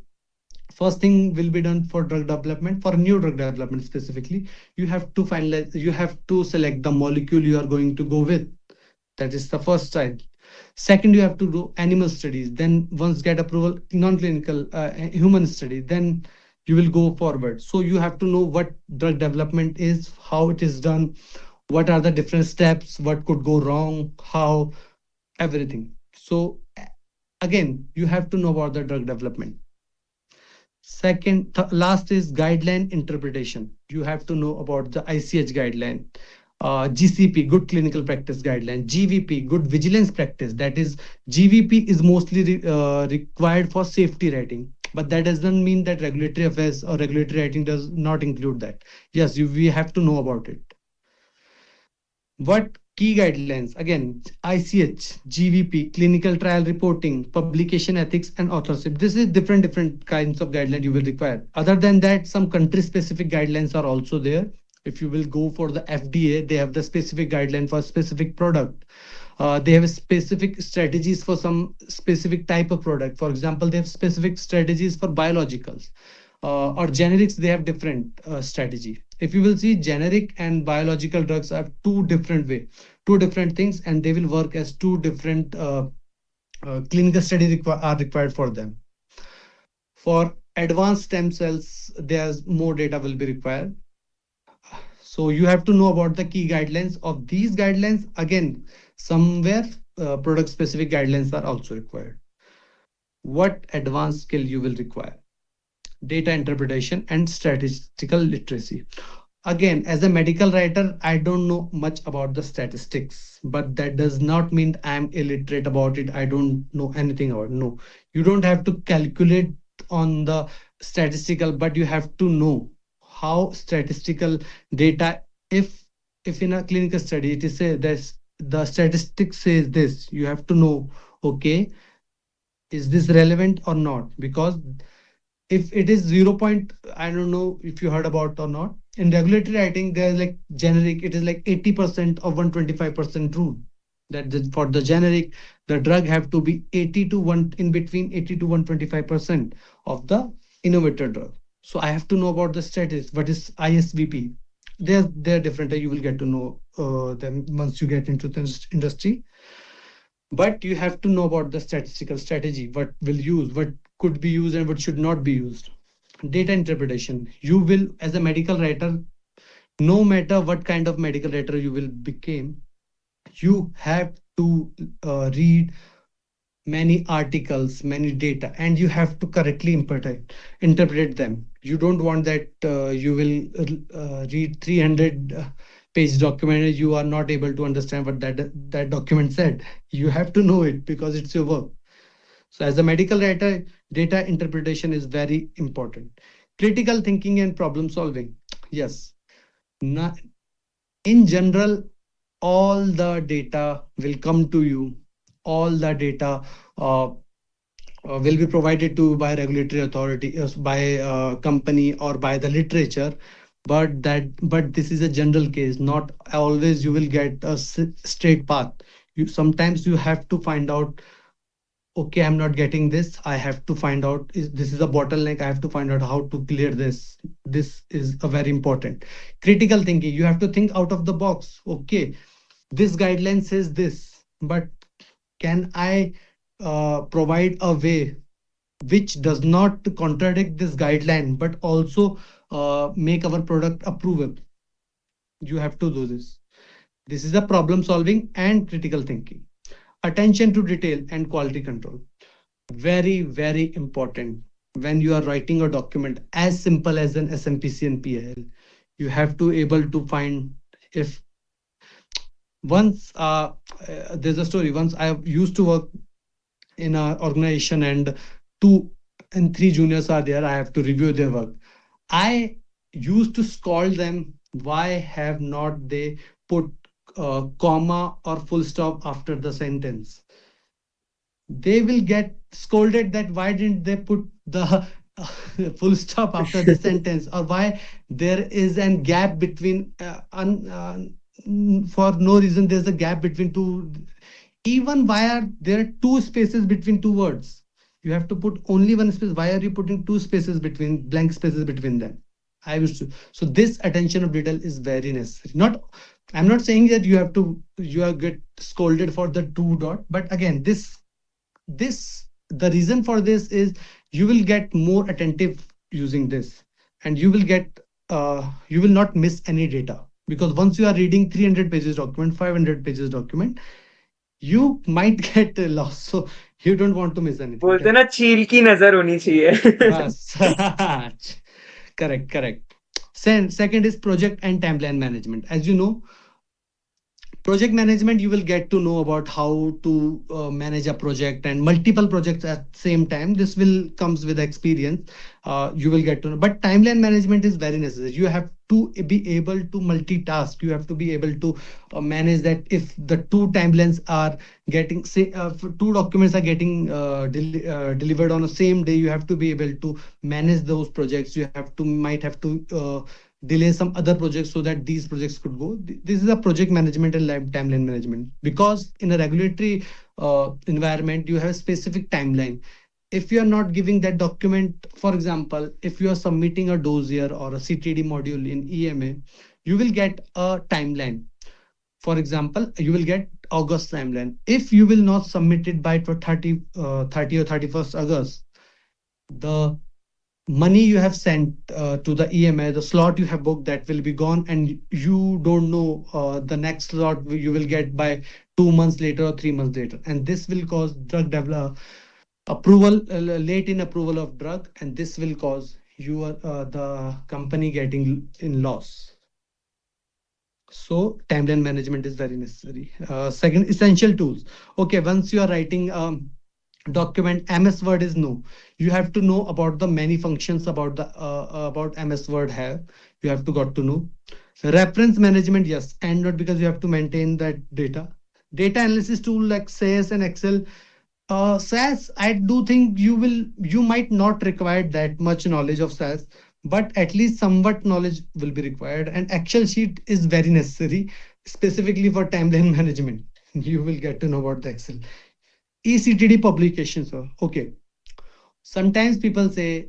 First thing will be done for drug development, for new drug development specifically. You have to finalize, you have to select the molecule you are going to go with. That is the first side. Second, you have to do animal studies. Then once get approval, non-clinical human study. Then you will go forward. So you have to know what drug development is, how it is done, what are the different steps, what could go wrong, how. everything. So again, you have to know about the drug development. Second, last is guideline interpretation. You have to know about the ICH guideline, GCP, good clinical practice guideline, GVP, good vigilance practice. That is, GVP is mostly required for safety rating, but that doesn't mean that regulatory affairs or regulatory writing does not include that. Yes, we have to know about it. What key guidelines? Again, ICH, GVP, clinical trial reporting, publication ethics, and authorship. This is different kinds of guidelines you will require. Other than that, some country specific guidelines are also there. If you will go for the FDA, they have the specific guideline for specific product. They have specific strategies for some specific type of product. For example, they have specific strategies for biologicals, or generics. They have different strategy. If you will see, generic and biological drugs are two different way, two different things, and they will work as two different clinical studies are required for them. For advanced stem cells, there's more data will be required. So you have to know about the key guidelines of these guidelines. Again, somewhere product specific guidelines are also required. What advanced skill you will require? Data interpretation and statistical literacy. Again, as a medical writer, I don't know much about the statistics, but that does not mean I'm illiterate about it. I don't know anything about it. No, you don't have to calculate on the statistical, but you have to know how statistical data. If in a clinical study it is say this, the statistics says this, you have to know, okay, is this relevant or not? Because if it is 0 point, I don't know if you heard about or not, in regulatory writing there's like generic, it is like 80% of 125% rule, that for the generic, the drug have to be 80 to 1, in between 80 to 125% of the innovator drug. So I have to know about the status, what is ISVP. They're different, you will get to know them once you get into the industry. But you have to know about the statistical strategy, what will use, what could be used and what should not be used. Data interpretation, you will, as a medical writer, no matter what kind of medical writer you will become, you have to read many articles, many data, and you have to correctly interpret them. You don't want that you will read 300 page document and you are not able to understand what that document said. You have to know it because it's your work. So as a medical writer, data interpretation is very important. Critical thinking and problem solving. Yes. Na- in general, all the data will come to you. All the data will be provided to by regulatory authority, by company, or by the literature. But this is a general case. Not always you will get a straight path. You sometimes you have to find out, okay, I'm not getting this, I have to find out, is this is a bottleneck, I have to find out how to clear this. This is a very important. Critical thinking, you have to think out of the box. Okay, this guideline says this, but can I provide a way which does not contradict this guideline but also make our product approvable? You have to do this. This is a problem solving and critical thinking. Attention to detail and quality control, very very important. When you are writing a document as simple as an SMPC and PL, you have to able to find, if once there's a story. Once I used to work in a organization, and 2 and 3 juniors are there, I have to review their work. I used to scold them, why have not they put comma or full stop after the sentence? They will get scolded that why didn't they put the full stop after the sentence, or why there is a gap between for no reason there's a gap between two. Even why are there two spaces between two words? You have to put only one space. Why are you putting two spaces between, blank spaces between them? I used to. So this attention of detail is very necessary. Not, I'm not saying that you have to, you are get scolded for the two dot, but again, this the reason for this is you will get more attentive using this, and you will not miss any data. Because once you are reading 300 pages document, 500 pages document, you might get lost. So you don't want to miss anything.
बोलते हैं ना चील की नजर होनी चाहिए.
Bas. Correct, correct. Second is project and timeline management. As you know, project management, you will get to know about how to manage a project and multiple projects at same time. This will comes with experience. You will get to know, but timeline management is very necessary. You have to be able to multitask. You have to be able to manage that. If the two timelines are getting, say, two documents are getting delivered on the same day, you have to be able to manage those projects. You have to might have to delay some other projects so that these projects could go. This is a project management and timeline management, because in a regulatory environment you have a specific timeline. If you are not giving that document, for example, if you are submitting a dossier or a CTD module in EMA, you will get a timeline. For example, you will get August timeline. If you will not submit it by 30 or 31st August, the money you have sent to the EMA, the slot you have booked, that will be gone, and you don't know the next slot you will get by 2 months later or 3 months later, and this will cause drug develop approval, late in approval of drug, and this will cause your the company getting in loss. So timeline management is very necessary. Second, essential tools. Okay, once you are writing document, MS Word is no. You have to know about the many functions about the about MS Word have. You have to got to know. Reference management, yes, and not, because you have to maintain that data. Data analysis tool like SAS and Excel. SAS, I do think you might not require that much knowledge of SAS, but at least somewhat knowledge will be required. And Excel sheet is very necessary, specifically for timeline management. You will get to know about the Excel. ECTD publications. Okay. Sometimes people say,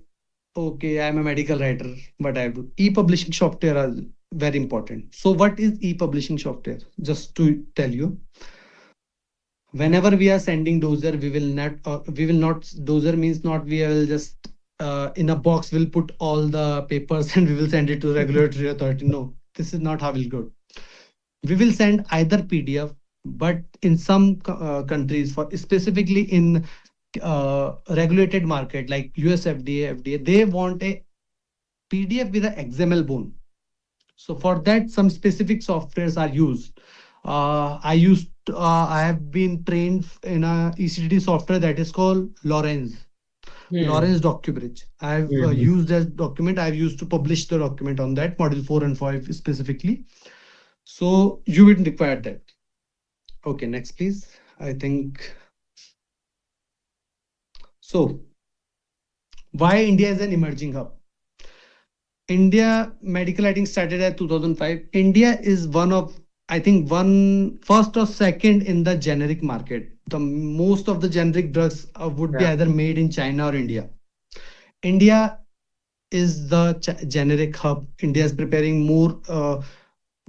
okay, I'm a medical writer, but I do. E-publishing software are very important. So what is e-publishing software? Just to tell you, whenever we are sending dozer, we will not dozer means not we will just in a box we'll put all the papers and we will send it to the regulatory authority. No, this is not how we'll go. We will send either PDF, but in some countries, for specifically in regulated market like US FDA, they want a PDF with a XML bone. So for that, some specific softwares are used. I have been trained in a ECD software that is called
Hmm.
Lawrence DocuBridge. I've
Hmm.
used that document. I've used to publish the document on that module 4 and 5 specifically. So you would require that. Okay, next please. I think so. Why India is an emerging hub? India medical writing started at 2005. India is one of, I think, one first or second in the generic market. The most of the generic drugs would be
Yeah.
either made in China or India. India is the generic hub. India is preparing more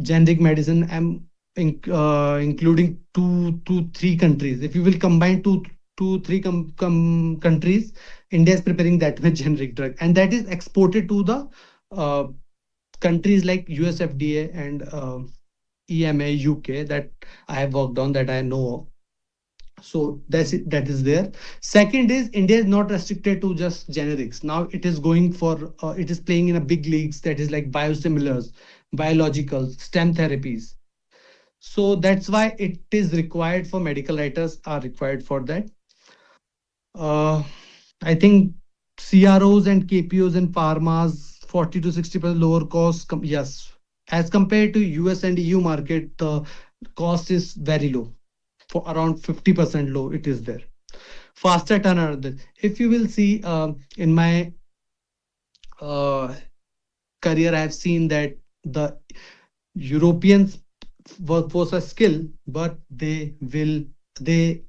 generic medicine, and including two three countries. If you will combine three countries, India is preparing that much generic drug, and that is exported to the uh, countries like US FDA and EMA, UK, that I have worked on, that I know of. So that's it, that is there. Second is India is not restricted to just generics. Now it is going for it is playing in a big leagues, that is like biosimilars, biologicals, stem therapies. So that's why it is required for medical writers are required for that. Uh, I think CROs and KPOs and pharmas 40 to 60% lower cost. Yes, as compared to US and EU market, the cost is very low, for around 50% low. It is there. Faster turnaround. If you will see in my uh, career, I have seen that the Europeans workforce are skilled, but they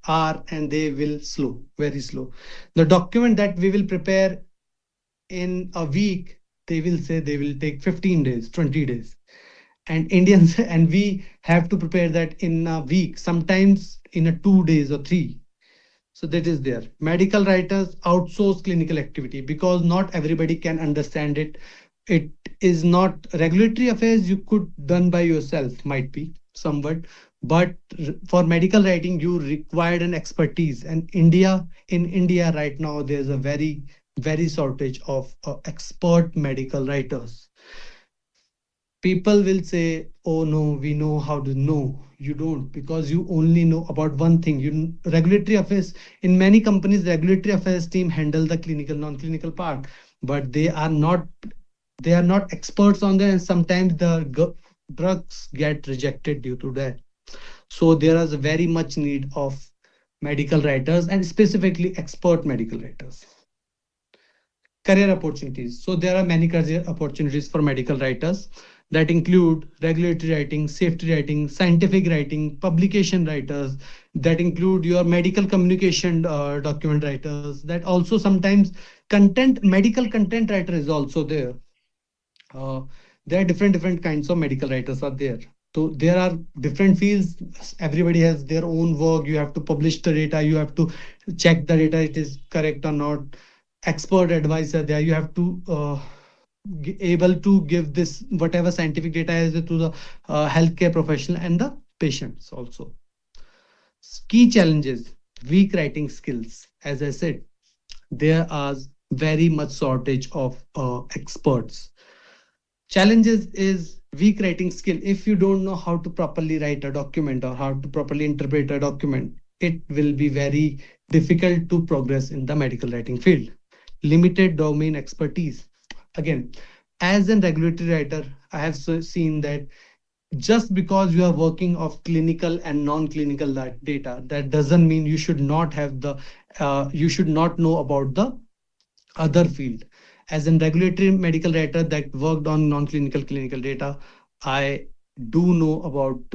are and they will slow, very slow. The document that we will prepare in a week, they will say they will take 15 days, 20 days. And Indians and we have to prepare that in a week, sometimes in a 2 days or three. So that is there. Medical writers outsource clinical activity because not everybody can understand it. It is not regulatory affairs you could done by yourself, might be somewhat, But for medical writing you required an expertise, and India right now there's a very shortage of expert medical writers. People will say, oh no, we know how to. No, you don't, because you only know about one thing. Regulatory affairs, in many companies regulatory affairs team handle the clinical non-clinical part, but they are not experts on that, and sometimes the drugs get rejected due to that. So there is very much need of medical writers, and specifically expert medical writers. Career opportunities. So there are many career opportunities for medical writers that include regulatory writing, safety writing, scientific writing, publication writers, that include your medical communication document writers, that also sometimes medical content writer is also there. uh, there are different kinds of medical writers are there. So there are different fields. Everybody has their own work. You have to publish the data, you have to check the data it is correct or not. Expert advisor there, you have to able to give this whatever scientific data is to the healthcare professional and the patients also. Key challenges: weak writing skills. As I said, there are very much shortage of experts. Challenges is weak writing skill. If you don't know how to properly write a document or how to properly interpret a document, it will be very difficult to progress in the medical writing field. Limited domain expertise. Again, as a regulatory writer, I have seen that just because you are working of clinical and non-clinical data, that doesn't mean you should not know about the other field. As in regulatory medical writer that worked on non-clinical clinical data, I do know about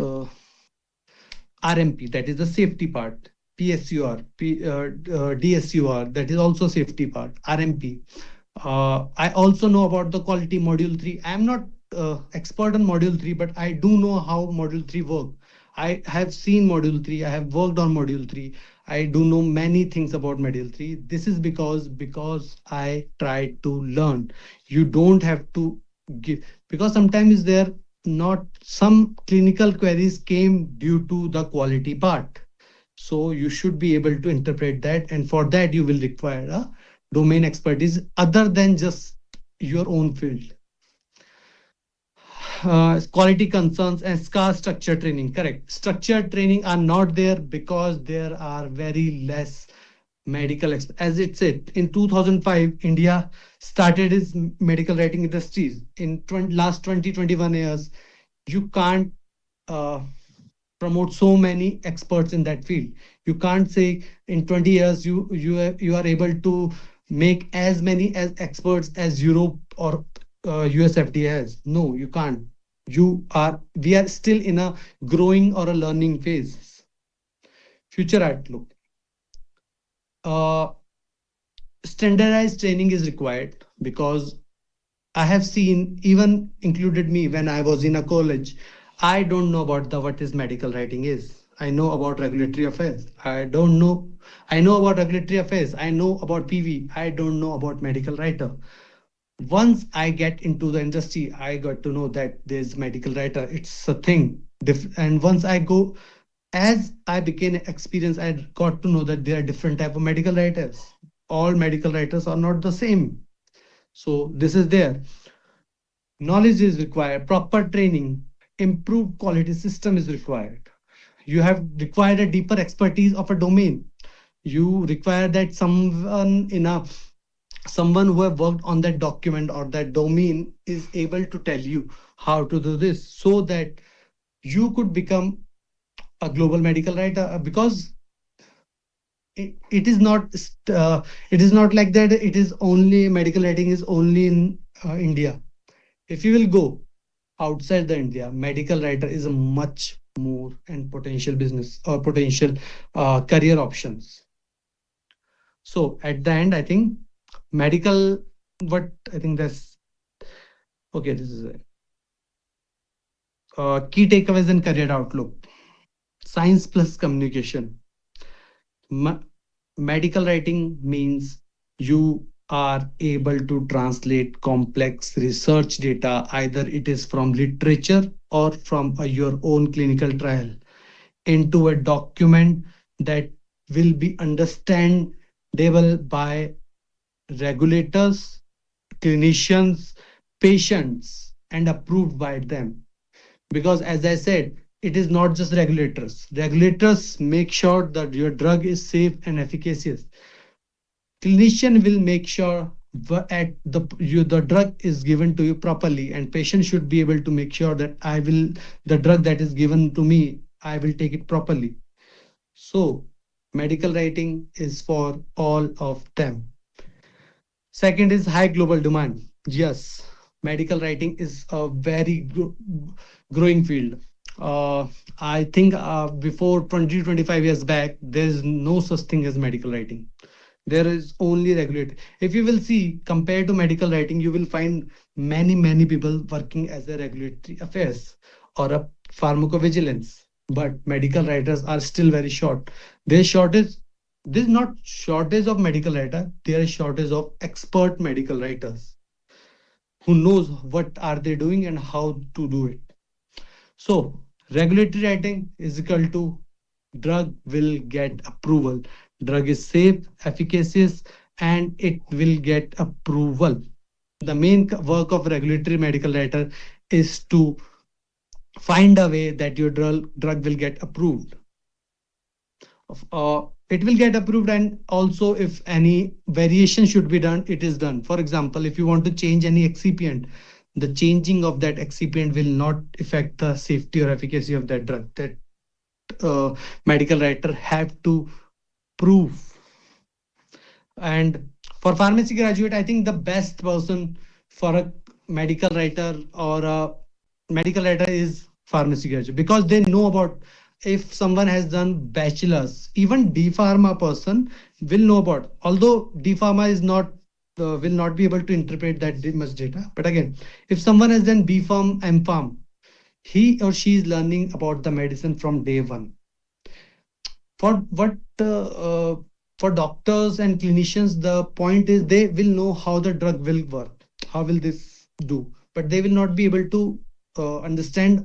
RMP, that is the safety part, PSUR, DSUR, that is also safety part, RMP. I also know about the quality module 3. I am not expert on module 3, but I do know how module 3 work. I have seen module 3. I have worked on module 3. I do know many things about module 3. This is because I tried to learn. You don't have to give, because sometimes there not some clinical queries came due to the quality part. So you should be able to interpret that, and for that you will require a domain expertise other than just your own field. Quality concerns and scarce structure training. Correct. Structured training are not there because there are very less as it said in 2005 India started its medical writing industries. In last 20-21 years, you can't uh, promote so many experts in that field. You can't say in 20 years you are able to make as many as experts as Europe or US FDA has. No, you can't. We are still in a growing or a learning phase. Future outlook. Uh, Standardized training is required because I have seen, even included me when I was in a college, I don't know about the what is medical writing is. I know about regulatory affairs. I don't know. I know about regulatory affairs. I know about PV. I don't know about medical writer. Once I get into the industry, I got to know that there's medical writer. It's a thing. And once I go, as I became experienced, I got to know that there are different type of medical writers. All medical writers are not the same. So this is there. Knowledge is required, proper training, improved quality system is required. You have required a deeper expertise of a domain. You require that someone who have worked on that document or that domain is able to tell you how to do this, so that you could become a global medical writer. Because it is not it is not like that it is only medical writing is only in India. If you will go outside the India, medical writer is a much more and potential business or potential career options. So at the end, I think medical, what I think that's okay. This is it. Key takeaways and career outlook. Science plus communication. Ma- Medical writing means you are able to translate complex research data, either it is from literature or from your own clinical trial. into a document that will be understandable by regulators, clinicians, patients, and approved by them. Because, as I said, it is not just regulators. Regulators make sure that your drug is safe and efficacious. Clinician will make sure at the drug is given to you properly, and patient should be able to make sure that I will the drug that is given to me, I will take it properly. So medical writing is for all of them. Second is high global demand. Yes, medical writing is a very growing field. Uh, I think before 20 25 years back, there's no such thing as medical writing. There is only regulatory. If you will see, compared to medical writing, you will find many people working as a regulatory affairs or a pharmacovigilance. But medical writers are still very short. Their shortage, this is not shortage of medical writer, there is shortage of expert medical writers who knows what are they doing and how to do it. So regulatory writing is equal to drug will get approval. Drug is safe, efficacious, and it will get approval. The main work of regulatory medical writer is to find a way that your drug will get approved. It will get approved, and also if any variation should be done, it is done. For example, if you want to change any excipient, the changing of that excipient will not affect the safety or efficacy of that drug. That medical writer have to prove. And for pharmacy graduate, I think the best person for a medical writer or a medical writer is pharmacy graduate, because they know about, if someone has done bachelor's, even D.Pharma person will know about, although D.Pharma is not will not be able to interpret that much data. But again, if someone has done B.Pharm, M.Pharm, he or she is learning about the medicine from day one. For what for doctors and clinicians, the point is they will know how the drug will work, how will this do, but they will not be able to understand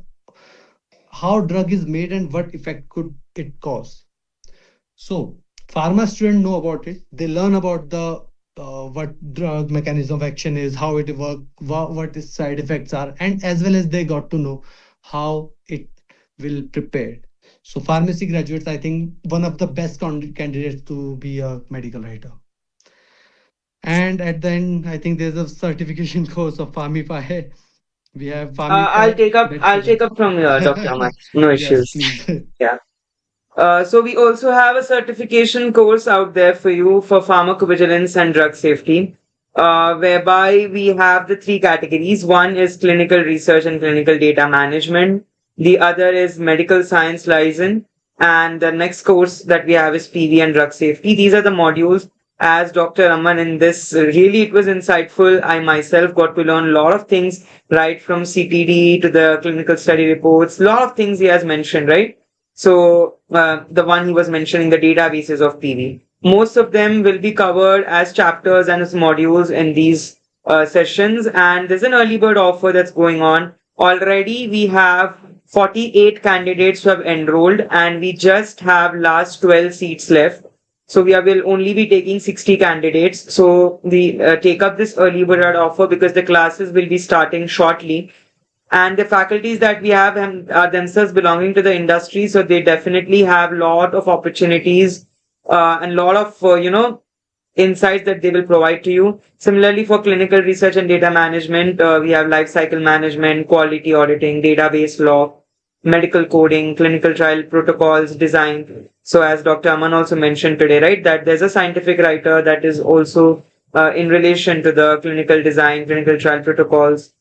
how drug is made and what effect could it cause. So pharma students know about it. They learn about the what drug mechanism of action is, how it work, what its side effects are, and as well as they got to know how it will prepare. So pharmacy graduates, I think, one of the best candidates to be a medical writer. And at the end, I think there's a certification course of Pharmify. We have
I'll
Pharmify.
take up
That's
I'll take up from here, Dr. Aman. No
yes,
issues.
please.
Yeah. So we also have a certification course out there for you for pharmacovigilance and drug safety, whereby we have the three categories. One is clinical research and clinical data management. The other is medical science liaison. And the next course that we have is PV and drug safety. These are the modules. As Dr. Aman in this, really it was insightful. I myself got to learn a lot of things, right from CTD to the clinical study reports. A lot of things he has mentioned, right? So the one he was mentioning, the databases of PV, most of them will be covered as chapters and as modules in these sessions. And there's an early bird offer that's going on. Already we have 48 candidates who have enrolled, and we just have last 12 seats left. So will only be taking 60 candidates. So we take up this early bird offer because the classes will be starting shortly, and the faculties that we have are themselves belonging to the industry, so they definitely have a lot of opportunities and lot of insights that they will provide to you. Similarly, for clinical research and data management, we have life cycle management, quality auditing, database law, medical coding, clinical trial protocols design. So as Dr. Aman also mentioned today, right, that there's a scientific writer that is also in relation to the clinical design, clinical trial protocols,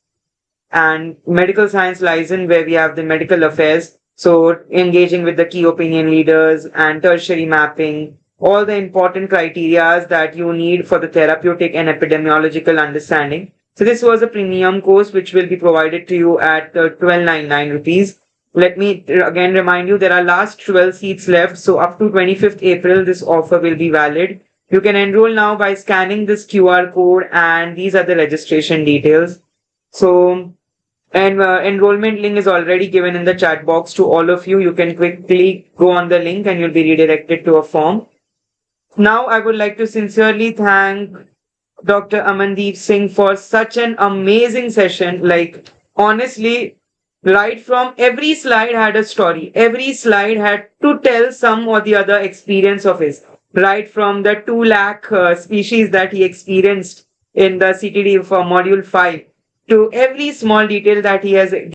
and medical science liaison, where we have the medical affairs. So engaging with the key opinion leaders and tertiary mapping, all the important criteria that you need for the therapeutic and epidemiological understanding. So this was a premium course which will be provided to you at 1299 rupees. Let me again remind you, there are last 12 seats left. So up to 25th April, this offer will be valid. You can enroll now by scanning this QR code, and these are the registration details. So And enrollment link is already given in the chat box to all of you. You can quickly go on the link and you'll be redirected to a form. Now, I would like to sincerely thank Dr. Amandeep Singh for such an amazing session. Like, honestly, right from every slide had a story. Every slide had to tell some or the other experience of his. Right from the 2 lakh species that he experienced in the CTD for module 5 to every small detail that he has